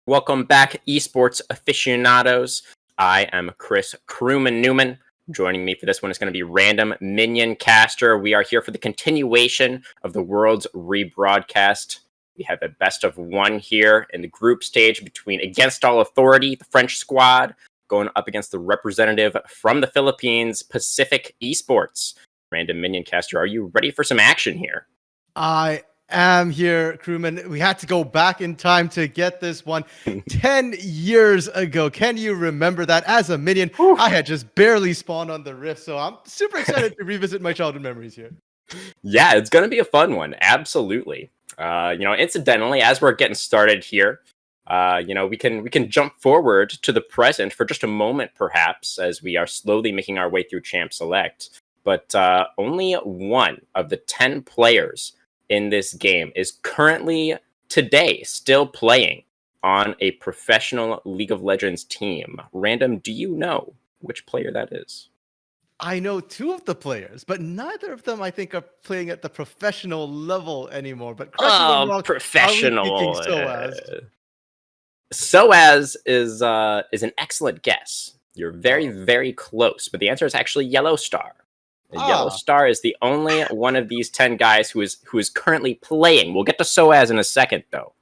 Welcome back, eSports aficionados. I am Chris Crewman Newman. Joining me for this one is going to be Random Minion Caster. We are here for the continuation of the world's rebroadcast. We have a best of one here in the group stage between Against All Authority, the French squad, going up against the representative from the Philippines, Pacific Esports. Random Minion Caster, are you ready for some action here? I am here, crewman. We had to go back in time to get this one 10 years ago. Can you remember that? As a minion, I had just barely spawned on the Rift, so I'm super excited to revisit my childhood memories here. Yeah, it's going to be a fun one. Absolutely. Incidentally, as we're getting started here, we can jump forward to the present for just a moment, perhaps, as we are slowly making our way through Champ Select. But only one of the 10 players in this game is currently today still playing on a professional League of Legends team. Random, do you know which player that is? I know two of the players, but neither of them, I think, are playing at the professional level anymore. But correct me if I'm wrong, professional. Are we thinking sOAZ? sOAZ is an excellent guess. You're very, very close, but the answer is actually Yellowstar. Yellowstar is the only one of these 10 guys who is currently playing. We'll get to sOAZ in a second, though.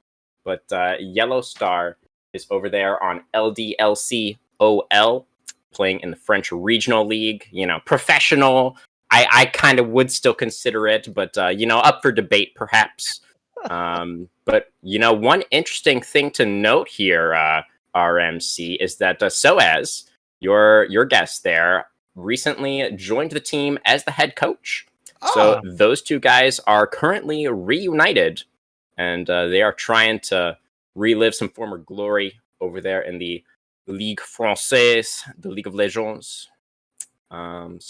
But Yellowstar is over there on LDLCOL, playing in the French Regional League. You know, professional. I kind of would still consider it, but, up for debate, perhaps. But, one interesting thing to note here, RMC, is that sOAZ, your guest there, recently joined the team as the head coach. So those two guys are currently reunited, and they are trying to relive some former glory over there in the Ligue Française, the League of Legends. Pretty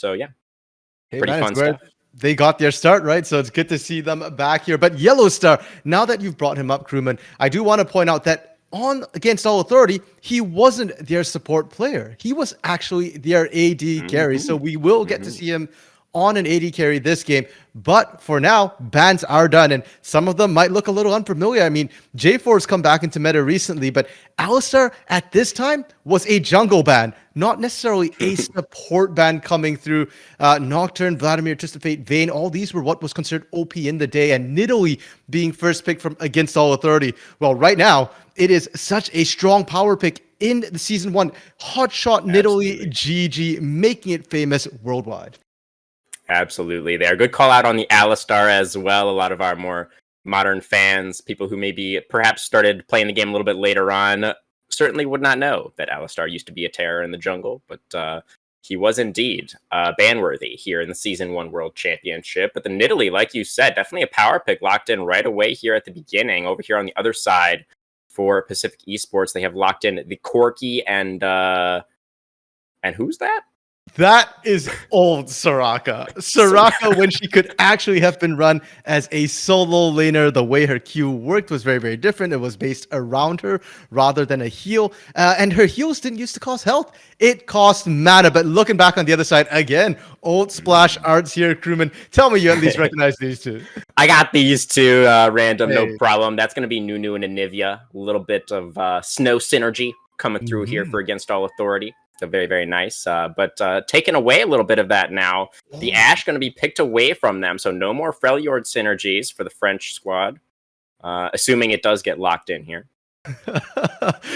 fun stuff. They got their start, right? So it's good to see them back here. But Yellowstar, now that you've brought him up, crewman, I do want to point out that on Against All Authority, he wasn't their support player. He was actually their AD carry. So we will get to see him on an AD carry this game. But for now, bans are done, and some of them might look a little unfamiliar. I mean, J4's come back into meta recently, but Alistar at this time was a jungle ban, not necessarily a support ban coming through. Nocturne, Vladimir, Twisted Fate, Vayne, all these were what was considered OP in the day, and Nidalee being first pick from Against All Authority. Well, right now, it is such a strong power pick in the Season 1. Hotshot Nidalee GG, making it famous worldwide. Absolutely. There. Good call out on the Alistar as well. A lot of our more modern fans, people who maybe perhaps started playing the game a little bit later on, certainly would not know that Alistar used to be a terror in the jungle, but he was indeed ban-worthy here in the Season 1 World Championship. But the Nidalee, like you said, definitely a power pick locked in right away here at the beginning. Over here on the other side for Pacific Esports, they have locked in the Corki and who's that? That is old Soraka. Soraka, when she could actually have been run as a solo laner, the way her Q worked was very, very different. It was based around her rather than a heal. And her heals didn't used to cost health. It cost mana. But looking back on the other side, again, old splash arts here, crewman. Tell me you at least recognize these two. I got these two, Random, no problem. That's going to be Nunu and Anivia. A little bit of snow synergy coming through here for Against All Authority. So very, very nice. But taking away a little bit of that now. The Ashe going to be picked away from them. So no more Freljord synergies for the French squad. Assuming it does get locked in here.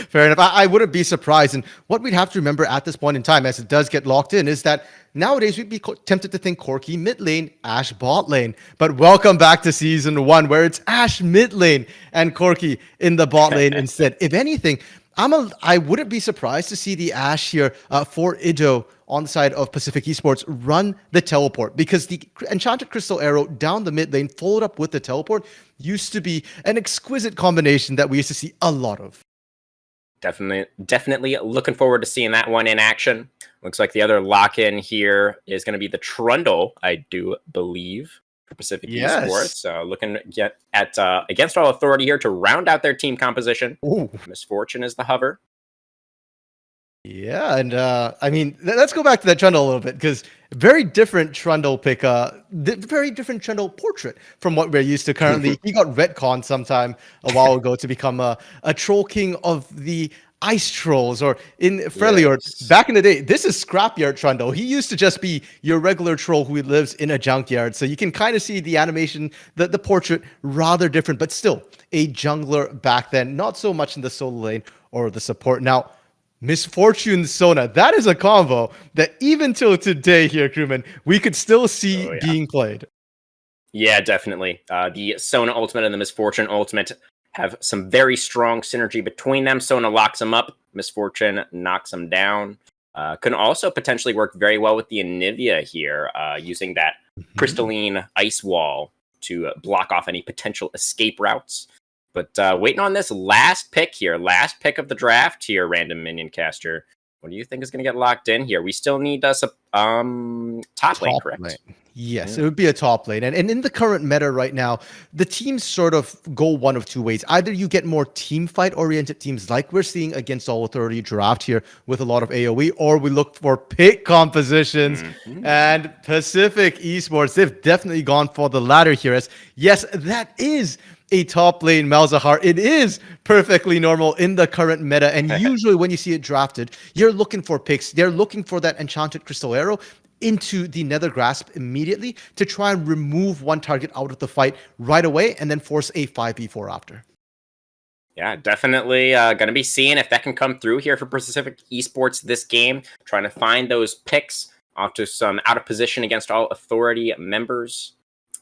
Fair enough. I wouldn't be surprised. And what we'd have to remember at this point in time, as it does get locked in, is that nowadays we'd be tempted to think Corki mid lane, Ashe bot lane. But welcome back to Season 1, where it's Ashe mid lane and Corki in the bot lane instead. If anything, I wouldn't be surprised to see the Ashe here for Ido on the side of Pacific Esports run the teleport, because the Enchanted Crystal Arrow down the mid lane followed up with the teleport used to be an exquisite combination that we used to see a lot of. Definitely looking forward to seeing that one in action. Looks like the other lock-in here is going to be the Trundle, I do believe, for Pacific Esports. So looking at Against All Authority here to round out their team composition. Misfortune is the hover. Yeah, and I mean, let's go back to that Trundle a little bit because very different Trundle pick, very different Trundle portrait from what we're used to currently. He got retconned sometime a while ago to become a troll king of the ice trolls, or in Freljord. Yes. Back in the day, this is Scrapyard Trundle. He used to just be your regular troll who lives in a junkyard. So you can kind of see the animation, the portrait, rather different, but still a jungler back then. Not so much in the solo lane or the support. Now, Misfortune Sona, that is a combo that even till today here, crewman, we could still see being played. Yeah, definitely. The Sona ultimate and the Misfortune ultimate have some very strong synergy between them. Sona locks him up, Misfortune knocks him down. Can also potentially work very well with the Anivia here, using that pristine ice wall to block off any potential escape routes. But waiting on this last pick here, last pick of the draft here, random minion caster. What do you think is going to get locked in here? We still need us a top lane, correct? Lane. Yes, it would be a top lane. And in the current meta right now, the teams sort of go one of two ways. Either you get more team fight oriented teams like we're seeing against All Authority draft here with a lot of AoE, or we look for pick compositions. And Pacific Esports, they've definitely gone for the latter here. As yes, that is a top lane Malzahar. It is perfectly normal in the current meta. And usually when you see it drafted, you're looking for picks. They're looking for that enchanted crystal arrow into the nether grasp immediately to try and remove one target out of the fight right away and then force a 5v4 after. Yeah, definitely going to be seeing if that can come through here for Pacific Esports this game. Trying to find those picks off to some out of position against all authority members.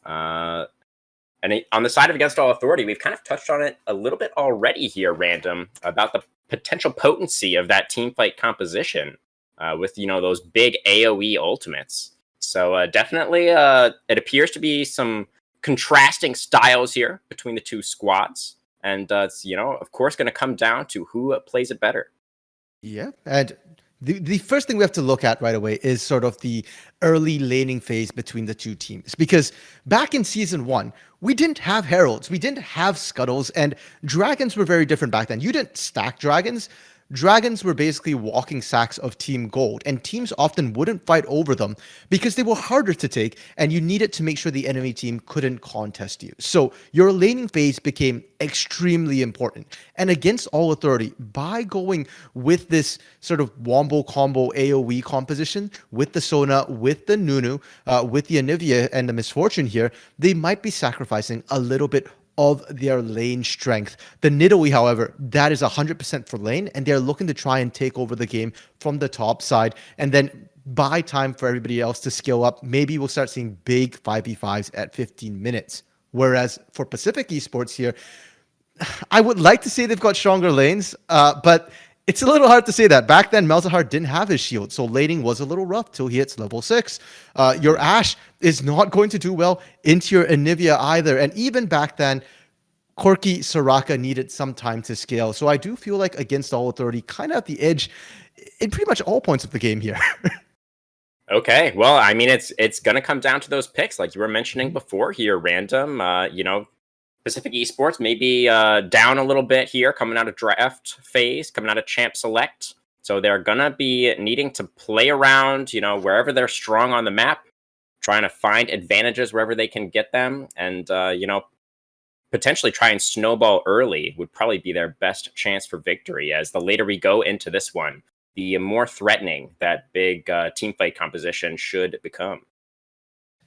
And on the side of against all authority, we've kind of touched on it a little bit already here, Random, about the potential potency of that team fight composition with, those big AoE ultimates. So definitely it appears to be some contrasting styles here between the two squads. And it's, of course, going to come down to who plays it better. Yeah, and the first thing we have to look at right away is sort of the early laning phase between the two teams. Because back in Season 1, we didn't have heralds, we didn't have scuttles, and dragons were very different back then. You didn't stack dragons. Dragons were basically walking sacks of team gold, and teams often wouldn't fight over them because they were harder to take, and you needed to make sure the enemy team couldn't contest you. So your laning phase became extremely important. And against all authority, by going with this sort of wombo combo AoE composition, with the Sona, with the Nunu, with the Anivia and the Misfortune here, they might be sacrificing a little bit of their lane strength. The Nidalee, however, that is 100% for lane, and they're looking to try and take over the game from the top side and then buy time for everybody else to skill up. Maybe we'll start seeing big 5v5s at 15 minutes. Whereas for Pacific Esports here, I would like to say they've got stronger lanes, but it's a little hard to say that. Back then, Malzahar didn't have his shield, so laning was a little rough till he hits level 6. Your Ashe is not going to do well into your Anivia either. And even back then, Corki Soraka needed some time to scale. So I do feel like against all authority, kind of at the edge in pretty much all points of the game here. Okay, well, I mean, it's going to come down to those picks, like you were mentioning before here, Random. Pacific Esports may be down a little bit here, coming out of draft phase, coming out of Champ Select. So they're going to be needing to play around, wherever they're strong on the map, trying to find advantages wherever they can get them. And, potentially try and snowball early would probably be their best chance for victory, as the later we go into this one, the more threatening that big team fight composition should become.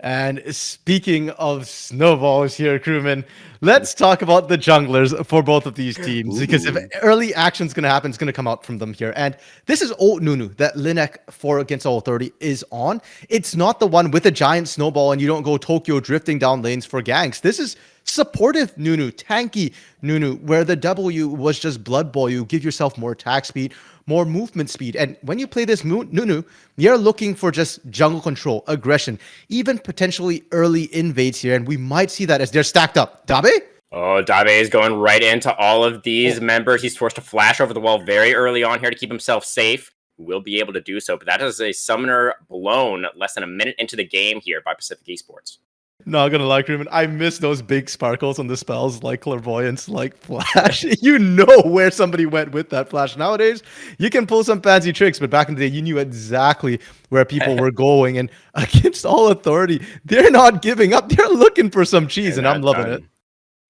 And speaking of snowballs here, crewman, let's talk about the junglers for both of these teams. Because if early action's going to happen, it's going to come out from them here. And this is old Nunu that Linak for against all authority is on. It's not the one with a giant snowball and you don't go Tokyo drifting down lanes for ganks. This is supportive Nunu, tanky Nunu, where the W was just Blood Bowl. You give yourself more attack speed, more movement speed. And when you play this Nunu, you're looking for just jungle control, aggression, even potentially early invades here. And we might see that as they're stacked up. Dabe? Oh, Dabe is going right into all of these members. He's forced to flash over the wall very early on here to keep himself safe. Will be able to do so. But that is a summoner blown less than a minute into the game here by Pacific Esports. Not gonna lie, Crewman, I miss those big sparkles on the spells like clairvoyance, like flash. You know where somebody went with that flash. Nowadays, you can pull some fancy tricks, but back in the day, you knew exactly where people were going. And against all authority, they're not giving up. They're looking for some cheese, and I'm loving it.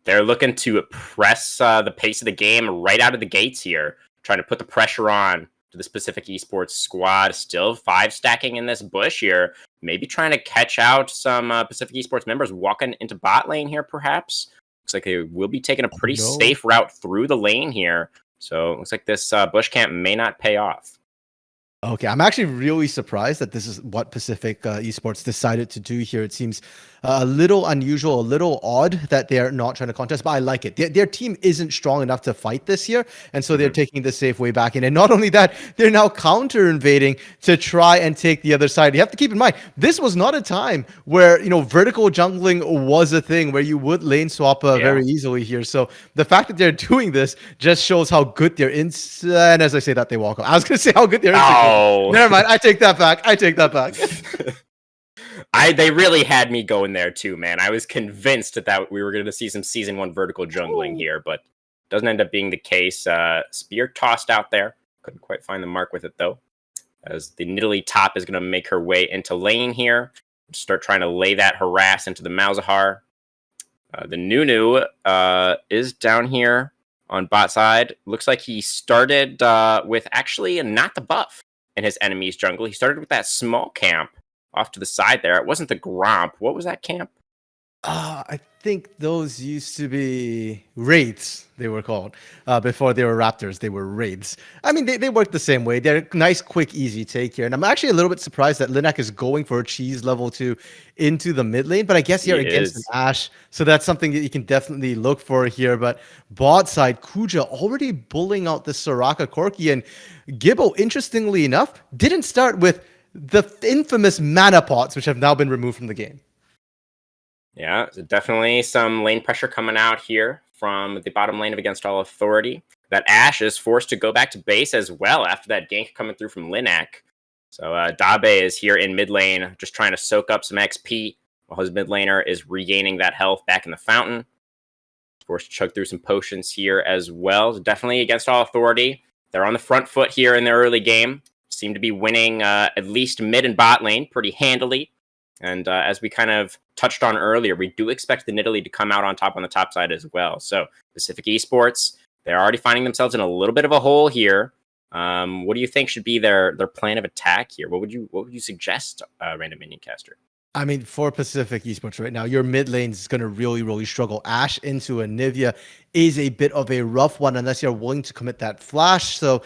They're looking to press the pace of the game right out of the gates here, trying to put the pressure on to the specific esports squad. Still 5 stacking in this bush here. Maybe trying to catch out some Pacific Esports members walking into bot lane here, perhaps. Looks like they will be taking a pretty safe route through the lane here. So it looks like this bush camp may not pay off. Okay, I'm actually really surprised that this is what Pacific Esports decided to do here. It seems a little unusual, a little odd that they're not trying to contest, but I like it. Their team isn't strong enough to fight this year, and so they're taking the safe way back in. And not only that, they're now counter-invading to try and take the other side. You have to keep in mind, this was not a time where, vertical jungling was a thing, where you would lane swap very easily here. So the fact that they're doing this just shows how good they're in. And as I say that, they walk off. I was going to say how good they're in. Oh. Never mind. I take that back. They really had me going there too, man. I was convinced that we were going to see some Season 1 vertical jungling here, but doesn't end up being the case. Spear tossed out there. Couldn't quite find the mark with it, though. As the Nidalee top is going to make her way into lane here. Start trying to lay that harass into the Malzahar. The Nunu is down here on bot side. Looks like he started with actually not the buff in his enemy's jungle. He started with that small camp off to the side there. It wasn't the Gromp. What was that camp? I think those used to be Wraiths, they were called. Before they were Raptors, they were Wraiths. I mean, they work the same way. They're a nice, quick, easy take here. And I'm actually a little bit surprised that Linak is going for a cheese level 2 into the mid lane. But I guess you're against an Ashe, so that's something that you can definitely look for here. But bot side, Kuja already bullying out the Soraka Corki. And Gibbo, interestingly enough, didn't start with the infamous mana pots, which have now been removed from the game. Yeah, so definitely some lane pressure coming out here from the bottom lane of Against All Authority. That Ashe is forced to go back to base as well after that gank coming through from Linak. So Dabe is here in mid lane, just trying to soak up some XP while his mid laner is regaining that health back in the fountain. Forced to chug through some potions here as well. So definitely Against All Authority. They're on the front foot here in their early game. Seem to be winning at least mid and bot lane pretty handily. And as we kind of touched on earlier, we do expect the Nidalee to come out on top on the top side as well. So Pacific Esports, they're already finding themselves in a little bit of a hole here. What do you think should be their plan of attack here? What would you suggest, Random Minion Caster? I mean, for Pacific Esports right now, your mid lane is going to really, really struggle. Ashe into Anivia is a bit of a rough one unless you're willing to commit that flash. So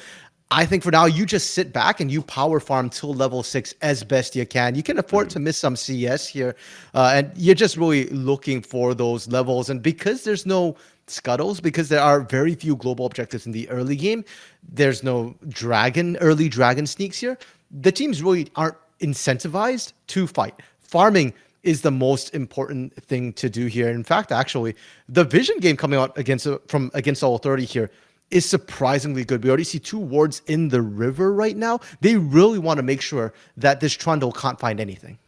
I think for now, you just sit back and you power farm till level 6 as best you can. You can afford to miss some CS here, and you're just really looking for those levels. And because there's no scuttles, because there are very few global objectives in the early game, there's no early dragon sneaks here, the teams really aren't incentivized to fight. Farming is the most important thing to do here. In fact, actually, the vision game coming out against All Authority here is surprisingly good. We already see 2 wards in the river right now. They really want to make sure that this Trundle can't find anything.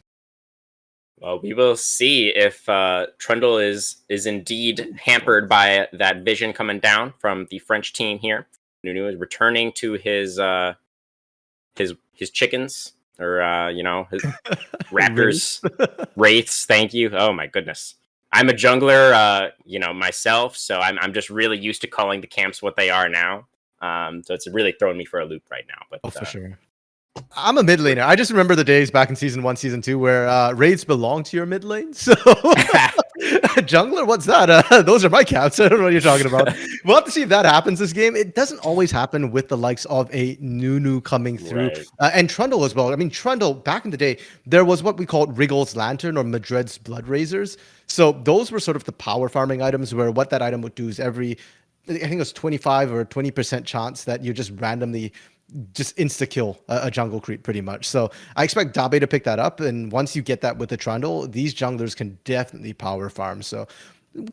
Well, we will see if Trundle is indeed hampered by that vision coming down from the French team here. Nunu is returning to his chickens, or his raptors, wraiths. Thank you. Oh my goodness. I'm a jungler, myself, so I'm just really used to calling the camps what they are now. So it's really throwing me for a loop right now. But for sure. I'm a mid laner. I just remember the days back in Season 1, Season 2 where raids belong to your mid lane. So jungler, what's that? Those are my caps. I don't know what you're talking about. We'll have to see if that happens this game. It doesn't always happen with the likes of a Nunu coming through. Right. And Trundle as well. I mean, Trundle, back in the day, there was what we called Wriggle's Lantern or Madred's Blood Razors. So those were sort of the power farming items where what that item would do is I think it was 25 or 20% chance that you just randomly just insta-kill a jungle creep pretty much. So I expect Dabe to pick that up, and once you get that with the Trundle, these junglers can definitely power farm. So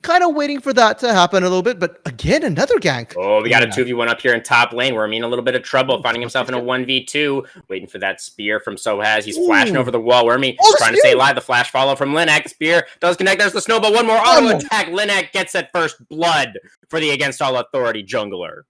Kind of waiting for that to happen a little bit, but again, another gank. Oh, we got a 2v1 up here in top lane. We're in a little bit of trouble, finding himself in a 1v2, waiting for that spear from sOAZ. He's flashing over the wall. Wormy trying to stay alive. The flash follow from Linak. Spear does connect. There's the snowball. One more auto attack. Linak gets that first blood for the Against All Authority jungler.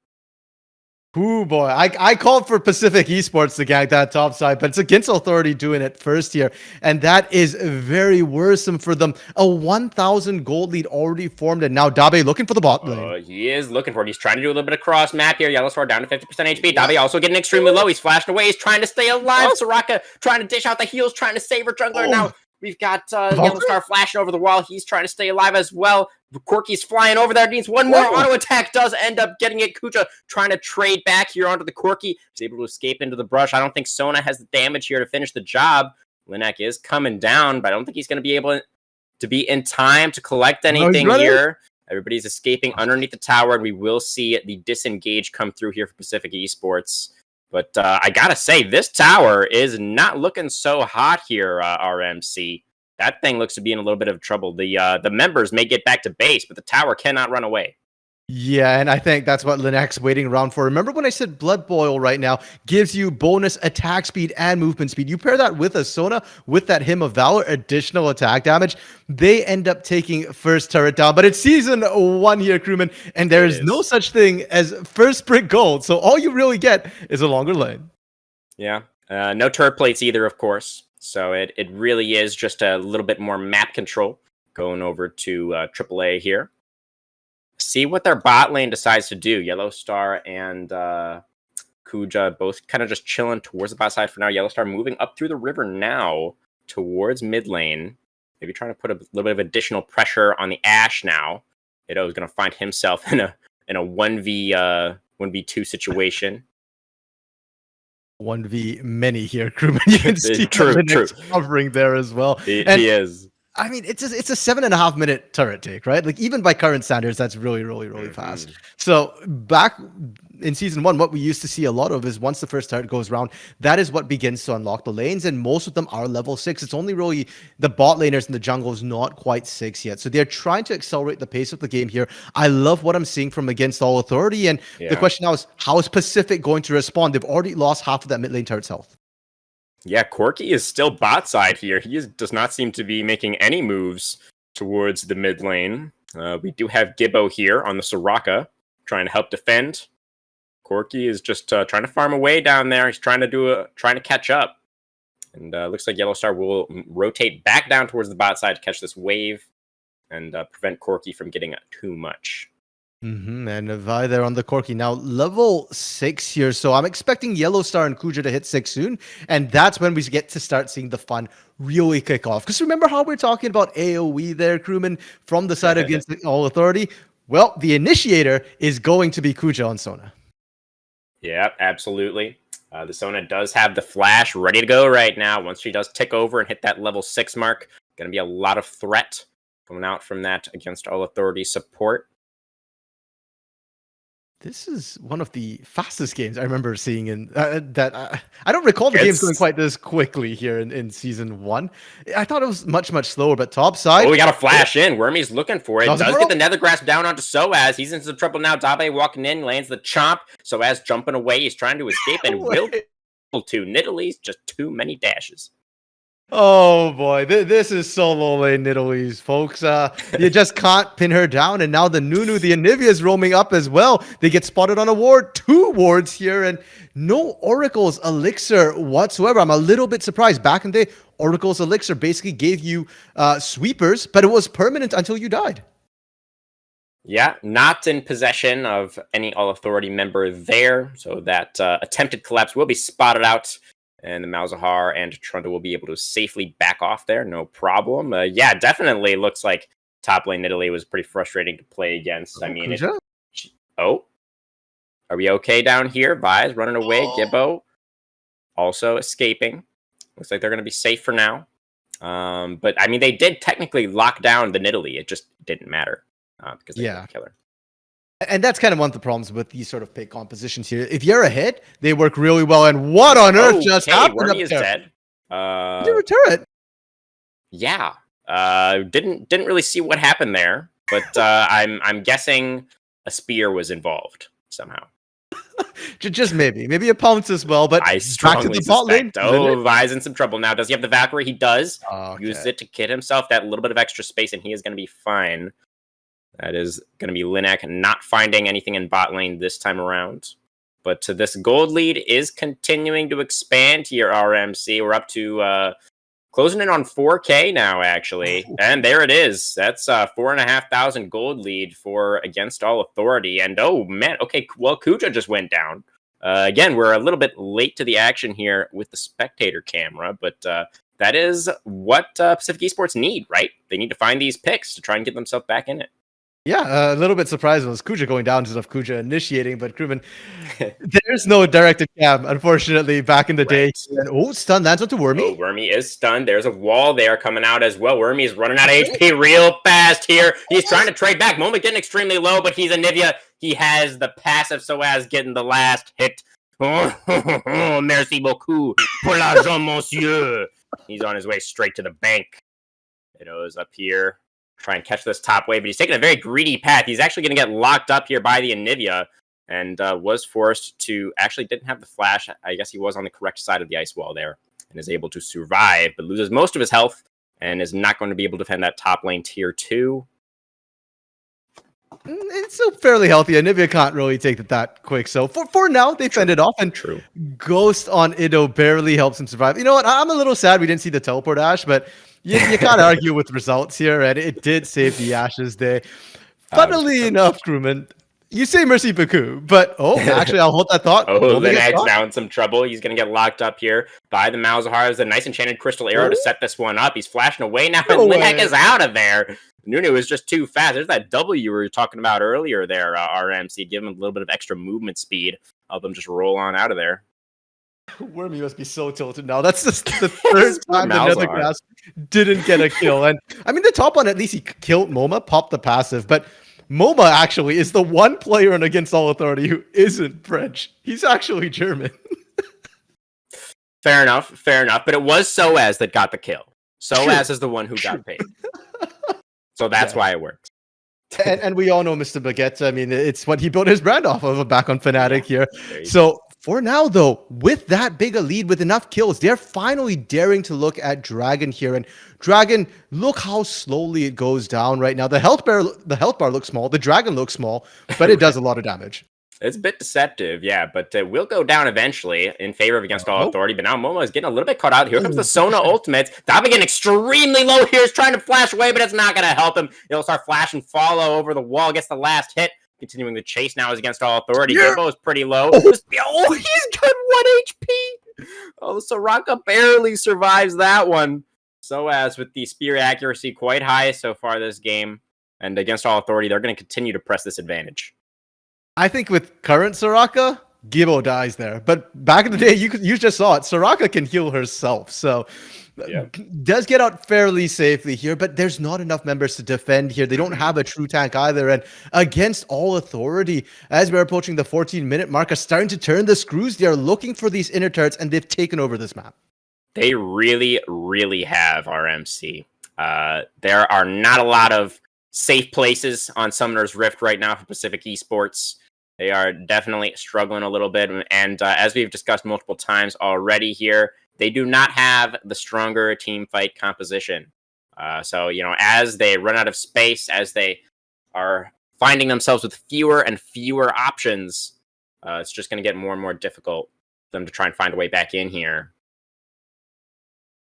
Ooh, boy. I called for Pacific eSports to gank that top side, but it's Against Authority doing it first here. And that is very worrisome for them. A 1,000 gold lead already formed, and now Dabe looking for the bot lane. He is looking for it. He's trying to do a little bit of cross map here. Yellowstar down to 50% HP. Dabe also getting extremely low. He's flashing away. He's trying to stay alive. Soraka trying to dish out the heals, trying to save her jungler. Now we've got Yellowstar flashing over the wall. He's trying to stay alive as well. Corki's flying over there. Needs one more auto attack. Does end up getting it. Kuja trying to trade back here onto the Corki. He's able to escape into the brush. I don't think Sona has the damage here to finish the job. Linak is coming down, but I don't think he's going to be able to be in time to collect anything here. Everybody's escaping underneath the tower, and we will see the disengage come through here for Pacific eSports. But I gotta say, this tower is not looking so hot here, RMC. That thing looks to be in a little bit of trouble. The members may get back to base, but the tower cannot run away. Yeah, and I think that's what Linak's waiting around for. Remember when I said Blood Boil right now gives you bonus attack speed and movement speed? You pair that with a Sona, with that Hymn of Valor, additional attack damage. They end up taking first turret down. But it's season 1 here, crewman, and there is no such thing as first brick gold. So all you really get is a longer lane. Yeah, no turret plates either, of course. So it really is just a little bit more map control going over to AAA here. See what their bot lane decides to do. Yellowstar and Kuja both kind of just chilling towards the bot side for now. Yellowstar moving up through the river now towards mid lane. Maybe trying to put a little bit of additional pressure on the Ashe now. Ido is going to find himself in a 1v2 situation. 1v many here, crewman. You can see true. Covering there as well. He is. I mean, it's a 7.5 minute turret take, right? Like even by current standards, that's really fast. So back in season 1, what we used to see a lot of is once the first turret goes around, that is what begins to unlock the lanes, and most of them are level 6. It's only really the bot laners in the jungle is not quite 6 yet. So they're trying to accelerate the pace of the game here. I love what I'm seeing from Against All Authority, and the question now is, how is Pacific going to respond? They've already lost half of that mid lane turret's health. Yeah, Corki is still bot side here. He does not seem to be making any moves towards the mid lane. We do have Gibbo here on the Soraka, trying to help defend. Corki is just trying to farm away down there. He's trying to catch up. And looks like Yellowstar will rotate back down towards the bot side to catch this wave and prevent Corki from getting too much. And Vi there on the Corki now, level 6 here. So I'm expecting Yellowstar and Kuja to hit 6 soon. And that's when we get to start seeing the fun really kick off. Because remember how we're talking about AoE there, crewman, from the side Against All Authority? Well, the initiator is going to be Kuja on Sona. Yeah, absolutely. The Sona does have the flash ready to go right now. Once she does tick over and hit that level 6 mark, going to be a lot of threat coming out from that Against All Authority support. This is one of the fastest games I remember seeing in that. I don't recall the games going quite this quickly here in season 1. I thought it was much slower, but top side. Oh, we got a flash in. Wormy's looking for it. Does get the nether grasp down onto sOAZ. He's into some trouble now. Dabe walking in, lands the chomp. sOAZ jumping away. He's trying to escape and will be able to. Nidalee, just too many dashes. Oh boy, this is so low lane Nidalee, folks. You just can't pin her down, and now the Nunu, the Anivia is roaming up as well. They get spotted on a ward, 2 wards here, and no Oracle's Elixir whatsoever. I'm a little bit surprised. Back in the day, Oracle's Elixir basically gave you sweepers, but it was permanent until you died. Yeah, not in possession of any All Authority member there, so that attempted collapse will be spotted out. And the Malzahar and Trundle will be able to safely back off there. No problem. Yeah, definitely looks like top lane Nidalee was pretty frustrating to play against. I mean, are we okay down here? Vi's running away. Gibbo also escaping. Looks like they're going to be safe for now. But, I mean, they did technically lock down the Nidalee. It just didn't matter because they couldn't kill her. And that's kind of one of the problems with these sort of pick compositions here. If you're ahead, they work really well. And what on earth just happened up is there? Dead. You're a turret. Yeah. Didn't really see what happened there. but I'm guessing a spear was involved somehow. Just maybe a pounce as well. But I strongly suspect. Oh, Vi's in some trouble now. Does he have the Valkyrie? He does. Okay. Use it to kid himself that little bit of extra space, and he is going to be fine. That is going to be Linak not finding anything in bot lane this time around. But this gold lead is continuing to expand here, RMC. We're up to closing in on 4K now, actually. And there it is. That's 4,500 gold lead for Against All Authority. And oh, man. Okay, well, Kuja just went down. Again, we're a little bit late to the action here with the spectator camera, but that is what Pacific Esports need, right? They need to find these picks to try and get themselves back in it. Yeah, a little bit surprised was Kuja going down instead of Kuja initiating, but Crewman, there's no directed cam, unfortunately, back in the day. And, stun lands onto Wormy. Oh, Wormy is stunned. There's a wall there coming out as well. Wormy is running out of HP real fast here. He's trying to trade back. Moment getting extremely low, but he's a Nivea. He has the passive sOAZ getting the last hit. Oh, merci beaucoup pour l'argent, monsieur. He's on his way straight to the bank. Is up here. Try and catch this top wave, but he's taking a very greedy path. He's actually going to get locked up here by the Anivia and was forced to actually didn't have the flash. I guess he was on the correct side of the ice wall there and is able to survive, but loses most of his health and is not going to be able to defend that top lane tier 2. It's still fairly healthy. Anivia can't really take it that quick. So for now, they fend it off. And Ghost on Ido barely helps him survive. You know what? I'm a little sad we didn't see the teleport Ashe, but you can't argue with results here. And it did save the Ashes there. Funnily enough, Crewman, you say merci beaucoup, but actually, I'll hold that thought. Linak's now in some trouble. He's going to get locked up here by the Malzahar. There's a nice enchanted crystal arrow to set this one up. He's flashing away now, and Linak is out of there. Nunu is just too fast. There's that W you were talking about earlier there, RMC. Give him a little bit of extra movement speed. Help him just roll on out of there. Wormy must be so tilted now. That's just the third time the Nethergrass didn't get a kill. And I mean, the top one, at least he killed MoMA, popped the passive, but MoMA actually is the one player in Against All Authority who isn't French. He's actually German. Fair enough. But it was sOAZ that got the kill. sOAZ is the one who got paid. So that's why it works. And we all know Mr. Baguette. I mean, it's what he built his brand off of back on Fnatic here. So for now, though, with that big a lead, with enough kills, they're finally daring to look at Dragon here. And Dragon, look how slowly it goes down right now. The health bar looks small. The Dragon looks small, but it does a lot of damage. It's a bit deceptive, yeah, but it will go down eventually in favor of Against All Authority. But now Momo is getting a little bit caught out. Here comes the Sona ultimate. Dabi getting extremely low here. He's trying to flash away, but it's not going to help him. He'll start flash and follow over the wall. Gets the last hit. Continuing the chase now is Against All Authority. Gimbo is pretty low. He's got 1 HP. Oh, Soraka barely survives that one. sOAZ with the spear accuracy quite high so far this game. And Against All Authority, they're going to continue to press this advantage. I think with current Soraka, Gibbo dies there. But back in the day, you just saw it. Soraka can heal herself. So does get out fairly safely here, but there's not enough members to defend here. They don't have a true tank either. And Against All Authority, as we're approaching the 14-minute mark, are starting to turn the screws. They're looking for these inner turrets, and they've taken over this map. They really, really have, RMC. There are not a lot of safe places on Summoner's Rift right now for Pacific Esports. They are definitely struggling a little bit. And as we've discussed multiple times already here, they do not have the stronger team fight composition. So, as they run out of space, as they are finding themselves with fewer and fewer options, it's just going to get more and more difficult for them to try and find a way back in here.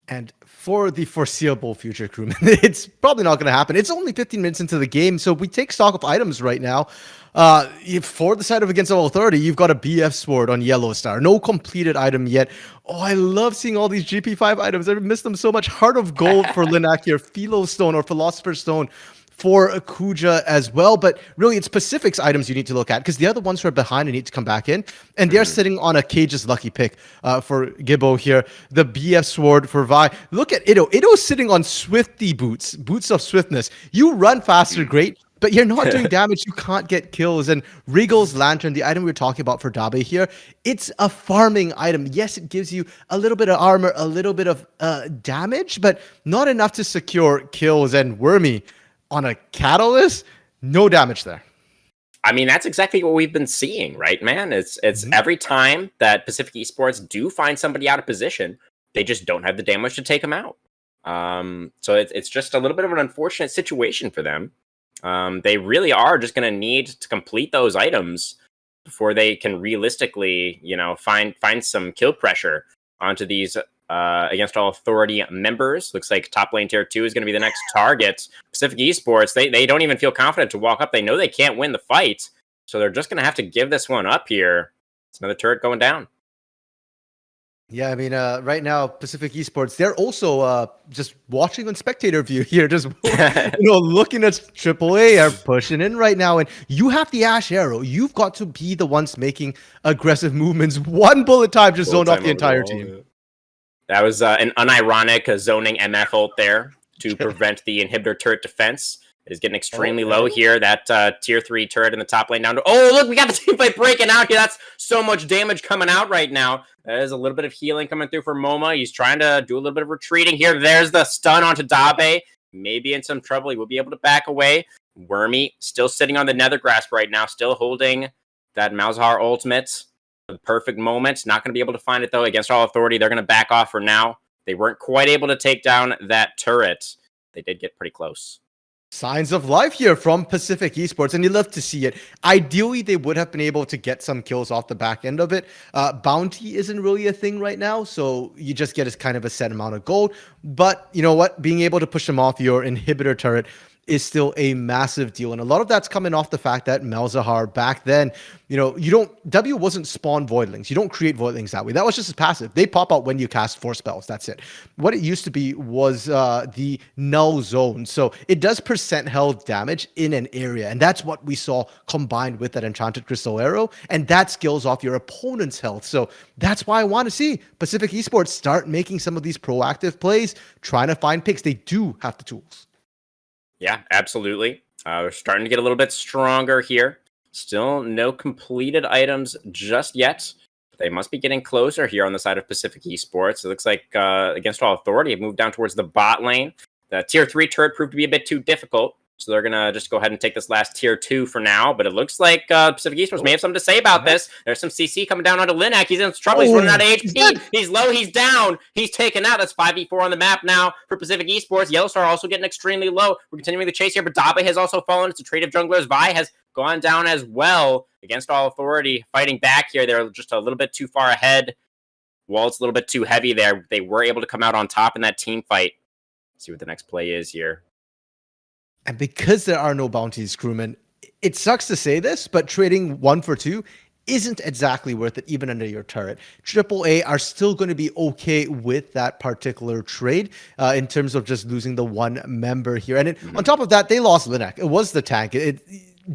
And for the foreseeable future, Crewman, it's probably not going to happen. It's only 15 minutes into the game, so we take stock of items right now. For the side of Against All Authority, you've got a BF Sword on Yellowstar. No completed item yet. Oh, I love seeing all these GP5 items. I missed them so much. Heart of Gold for Linak here. Philo Stone or Philosopher's Stone for Kuja as well. But really, it's Pacific's items you need to look at because the other ones who are behind and need to come back in. And they're sitting on a Cage's lucky pick for Gibbo here. The BF Sword for Vi. Look at Ido. Ido's sitting on Swifty boots. Boots of swiftness. You run faster, great. But you're not doing damage. You can't get kills. And Regal's Lantern, the item we were talking about for Dabe here, it's a farming item. Yes, it gives you a little bit of armor, a little bit of damage, but not enough to secure kills. And Wormy, on a Catalyst, no damage there. I mean, that's exactly what we've been seeing, right, man? It's every time that Pacific Esports do find somebody out of position, they just don't have the damage to take them out. So it's just a little bit of an unfortunate situation for them. They really are just going to need to complete those items before they can realistically, find some kill pressure onto these Against All Authority members. Looks like top lane tier 2 is going to be the next target. Pacific Esports, they don't even feel confident to walk up. They know they can't win the fight, so they're just going to have to give this one up here. It's another turret going down. Yeah, I mean, right now, Pacific Esports, they're also just watching on spectator view here, just looking at AAA are pushing in right now. And you have the Ashe arrow. You've got to be the ones making aggressive movements. One bullet time just zoned off the entire team. That was an unironic zoning MF ult there to prevent the inhibitor turret defense. It is getting extremely low here. That tier 3 turret in the top lane down to... Oh, look, we got the team fight breaking out here. That's so much damage coming out right now. There's a little bit of healing coming through for Moma. He's trying to do a little bit of retreating here. There's the stun onto Dabe. Maybe in some trouble. He will be able to back away. Wormy still sitting on the Nether Grasp right now. Still holding that Malzahar ultimate. The perfect moment. Not going to be able to find it, though. Against All Authority, they're going to back off for now. They weren't quite able to take down that turret. They did get pretty close. Signs of life here from Pacific Esports, and you love to see it. Ideally, they would have been able to get some kills off the back end of it. Bounty isn't really a thing right now, so you just get as kind of a set amount of gold. But you know what? Being able to push them off your inhibitor turret is still a massive deal. And a lot of that's coming off the fact that Malzahar back then, W wasn't spawn voidlings. You don't create voidlings that way. That was just a passive. They pop out when you cast 4 spells. That's it. What it used to be was the null zone. So it does percent health damage in an area. And that's what we saw combined with that enchanted crystal arrow. And that skills off your opponent's health. So that's why I want to see Pacific Esports start making some of these proactive plays, trying to find picks. They do have the tools. Yeah, absolutely. We're starting to get a little bit stronger here. Still no completed items just yet. They must be getting closer here on the side of Pacific Esports. It looks like Against All Authority have moved down towards the bot lane. The tier 3 turret proved to be a bit too difficult, so they're going to just go ahead and take this last tier 2 for now. But it looks like Pacific Esports may have something to say about this. There's some CC coming down onto Linak. He's in trouble. He's running out of HP. He's low. He's down. He's taken out. That's 5v4 on the map now for Pacific Esports. Yellowstar also getting extremely low. We're continuing the chase here, but Dabe has also fallen. It's a trade of junglers. Vi has gone down as well. Against All Authority fighting back here. They're just a little bit too far ahead. Wall's a little bit too heavy there. They were able to come out on top in that team fight. Let's see what the next play is here. And because there are no bounties, crewmen, it sucks to say this, but trading 1 for 2 isn't exactly worth it, even under your turret. AAA are still going to be okay with that particular trade in terms of just losing the 1 member here. And on top of that, they lost Linak. It was the tank.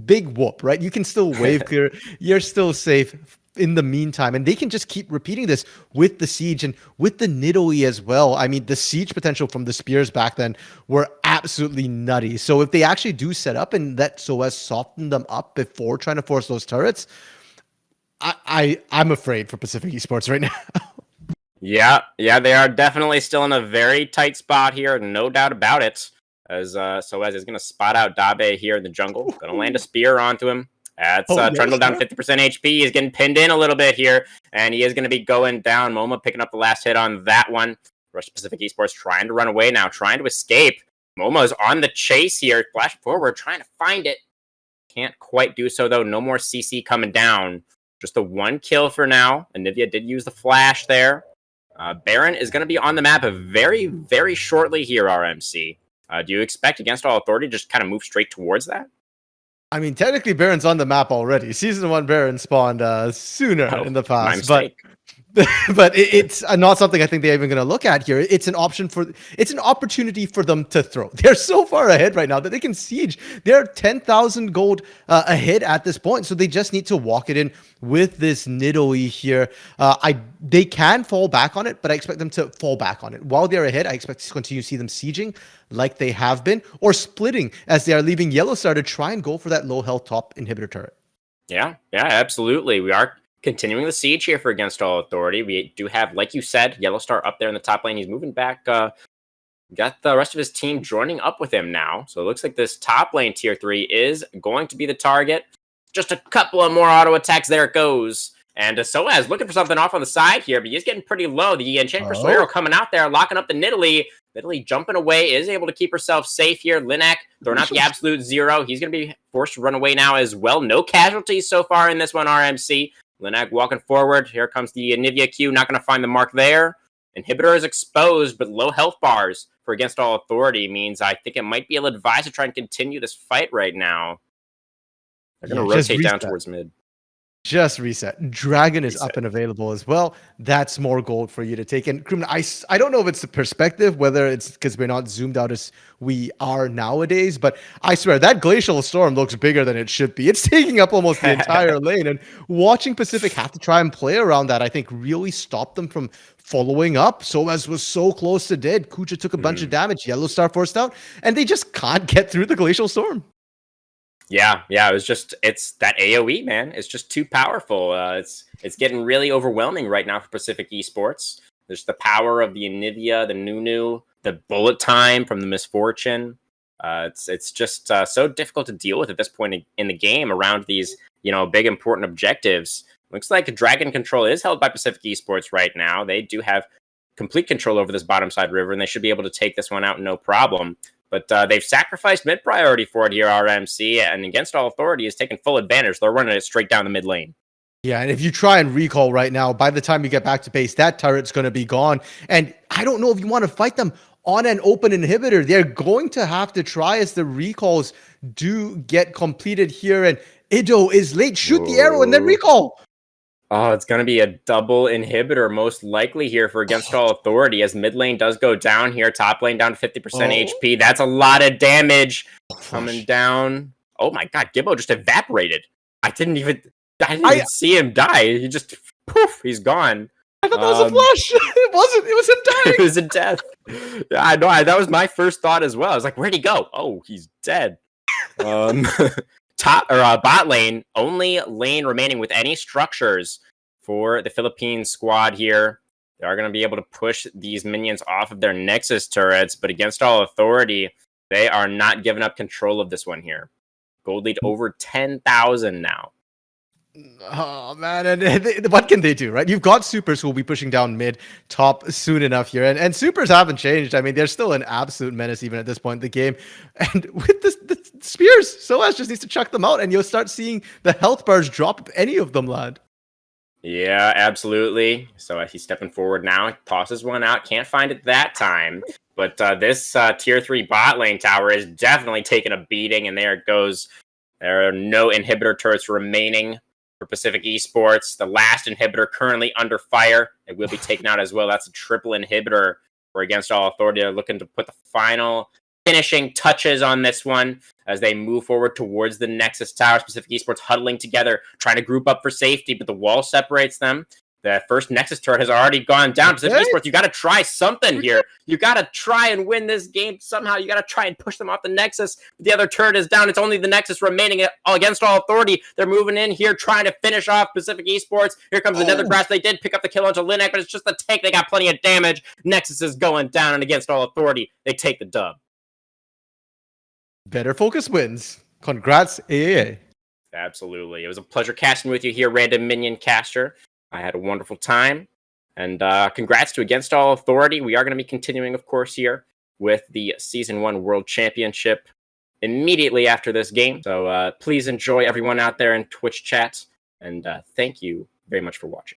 Big whoop, right? You can still wave clear. You're still safe in the meantime, and they can just keep repeating this with the siege and with the Nidoey as well. I mean, the siege potential from the spears back then were absolutely nutty. So if they actually do set up and let sOAZ soften them up before trying to force those turrets, I'm afraid for Pacific Esports right now. Yeah, they are definitely still in a very tight spot here, no doubt about it. As sOAZ is going to spot out Dabe here in the jungle. Going to land a spear onto him. That's Trundle down 50% HP. He's getting pinned in a little bit here, and he is going to be going down. Moma picking up the last hit on that one. Rush Pacific Esports trying to run away now, trying to escape. Moma is on the chase here, flash forward, trying to find it. Can't quite do so, though. No more CC coming down. Just the 1 kill for now. Anivia did use the flash there. Baron is going to be on the map very, very shortly here, RMC. Do you expect Against All Authority to just kind of move straight towards that? I mean, technically, Baron's on the map already. Season 1 Baron spawned sooner in the past, but it's not something I think they're even going to look at here. It's an opportunity for them to throw. They're so far ahead right now that they can siege. They're 10,000 gold ahead at this point, so they just need to walk it in with this Nidoey here. They can fall back on it, but I expect them to fall back on it. While they're ahead, I expect to continue to see them sieging like they have been, or splitting as they are leaving Yellowstar to try and go for that low health top inhibitor turret. Yeah, absolutely. We are continuing the siege here for Against All Authority. We do have, like you said, Yellowstar up there in the top lane. He's moving back got the rest of his team joining up with him now. So it looks like this top lane tier 3 is going to be the target. Just a couple of more auto attacks. There it goes. And sOAZ looking for something off on the side here, but he's getting pretty low. The Enchant Crystal Arrow coming out there, locking up the Nidalee. Nidalee jumping away, is able to keep herself safe here. Linak throwing out the absolute 0. He's going to be forced to run away now as well. No casualties so far in this one, RMC. Linak walking forward. Here comes the Anivia Q, not going to find the mark there. Inhibitor is exposed, but low health bars for Against All Authority means I think it might be ill-advised to try and continue this fight right now. They're going to rotate down towards mid. Just reset. Dragon is up and available as well. That's more gold for you to take. And Crewman, I don't know if it's the perspective, whether it's because we're not zoomed out as we are nowadays, but I swear that Glacial Storm looks bigger than it should be. It's taking up almost the entire lane. And watching Pacific have to try and play around that, I think really stopped them from following up. sOAZ was so close to dead. Kucha took a bunch of damage. Yellowstar forced out, and they just can't get through the Glacial Storm. Yeah, it's that AoE, man. It's just too powerful. It's getting really overwhelming right now for Pacific Esports. There's the power of the Anivia, the Nunu, the bullet time from the Misfortune. It's just so difficult to deal with at this point in the game around these, big important objectives. Looks like Dragon control is held by Pacific Esports right now. They do have complete control over this bottom side river, and they should be able to take this one out no problem. But they've sacrificed mid priority for it here, RMC, and Against All Authority is taking full advantage. They're running it straight down the mid lane. Yeah, and if you try and recall right now, by the time you get back to base, that turret's going to be gone. And I don't know if you want to fight them on an open inhibitor. They're going to have to try as the recalls do get completed here. And Ido is late. Shoot the arrow and then recall. Oh, it's going to be a double inhibitor most likely here for Against All Authority as mid lane does go down here. Top lane down to 50% HP. That's a lot of damage coming down. Oh my god, Gibbo just evaporated. I didn't even see him die. He just, poof, he's gone. I thought that was a flush. It wasn't. It was him dying. It was a death. Yeah, I know. That was my first thought as well. I was like, where'd he go? Oh, he's dead. Bot lane, only lane remaining with any structures for the Philippine squad here. They are going to be able to push these minions off of their Nexus turrets, but Against All Authority, they are not giving up control of this one here. Gold lead over 10,000 now. Oh, man. And what can they do, right? You've got supers who will be pushing down mid, top soon enough here. And supers haven't changed. I mean, they're still an absolute menace even at this point in the game. And with the spears, sOAZ just needs to chuck them out, and you'll start seeing the health bars drop if any of them land. Yeah, absolutely. So he's stepping forward now. Tosses one out. Can't find it that time. But this tier 3 bot lane tower is definitely taking a beating. And there it goes. There are no inhibitor turrets remaining for Pacific Esports. The last inhibitor currently under fire. It will be taken out as well. That's a triple inhibitor for Against All Authority. They're looking to put the final finishing touches on this one as they move forward towards the Nexus Tower. Pacific Esports huddling together, trying to group up for safety, but the wall separates them. The first Nexus turret has already gone down. Pacific Esports, you got to try something here. You got to try and win this game somehow. You got to try and push them off the Nexus. The other turret is down. It's only the Nexus remaining Against All Authority. They're moving in here, trying to finish off Pacific Esports. Here comes the Nether Grass. They did pick up the kill onto Linak, but it's just the tank. They got plenty of damage. Nexus is going down, and Against All Authority, they take the dub. Better focus wins. Congrats, AAA. Absolutely. It was a pleasure casting with you here, Random Minion Caster. I had a wonderful time. And congrats to Against All Authority. We are going to be continuing, of course, here with the Season 1 World Championship immediately after this game. So please enjoy everyone out there in Twitch chat. And thank you very much for watching.